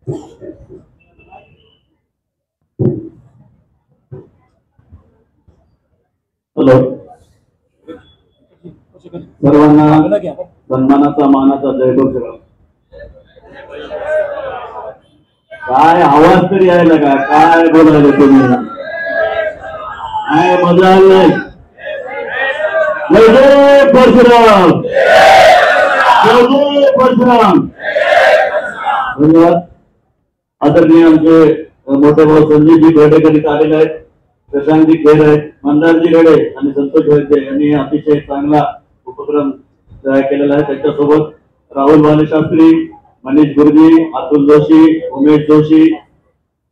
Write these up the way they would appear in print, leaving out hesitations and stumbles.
Hello, सर्वांना सन्मानाचा मानाचा जयघोष. काय आवाज तरी यायला का? काय बोलायला तुम्ही? काय मजा आली नाही? जय परशुराम, जय परशुराम. धन्यवाद. आदरणीय आमचे मोठे भाऊ संजयजी बेडेकर इथे आलेले आहेत, प्रशांतजी खेर आहेत, मंदारजी गडे आणि संतोष वैद्य यांनी अतिशय चांगला उपक्रम तयार केलेला आहे. त्याच्यासोबत राहुल वाले शास्त्री, मनीष गुरुजी, अतुल जोशी, उमेश जोशी,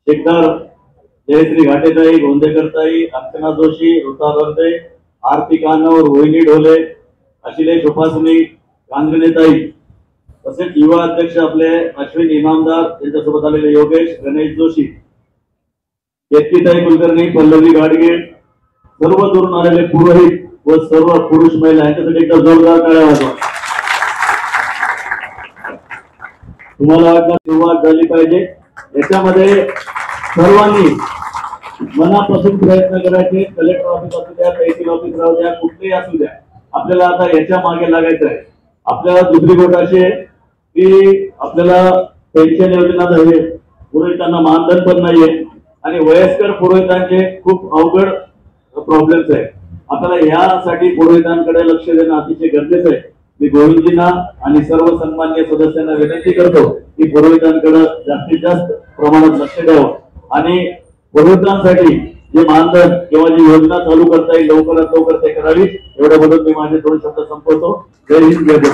शेखर, जयश्री घाटेताई, गोंदेकरताई, अर्चना जोशी, ऋता वर्दे, आरती कानवर, रोहिणी ढोले, अशिलेश उपासनी, कांगणेताई, तसेच युवा अध्यक्ष आपले अश्विन इनामदार, त्यांच्यासोबत आलेले योगेश, गणेश जोशी, केतकीताई कुलकर्णी, पल्लवी गाडगे, सर्व दुरून आलेले पुरोहित व सर्व पुरुष महिला यांच्यासाठी एकदा जोरदार टाळ्या वाजवा. तुम्हाला वाटतं सुरुवात झाली पाहिजे, याच्यामध्ये सर्वांनी मनापासून प्रयत्न करायचे. कलेक्टर ऑफिस असू द्या, तहसील ऑफिस राहू द्या, कुठलेही असू द्या, आपल्याला आता याच्या मागे लागायचं आहे. आपल्याला दुसरी गोष्ट अशी आहे की आपल्याला पेन्शन योजना आहे, पुरोहितांना मानधन पण नाहीये आणि वयस्कर पुरोहितांचे खूप अवघड प्रॉब्लेम्स आहेत. आपल्याला यासाठी पुरोहितांकडे लक्ष देणं अतिशय गरजेचं आहे. मी गोविंदजींना आणि सर्व सन्मान्य सदस्यांना विनंती करतो की पुरोहितांकडे जास्तीत जास्त प्रमाणात लक्ष द्यावं आणि पुरोहितांसाठी जे मानधन किंवा जी योजना चालू करता येईल लवकरात लवकर ते करावी. एवढ्या बद्दल मी माझे दोन शब्द संपवतो. जय हिंद, जय भारत.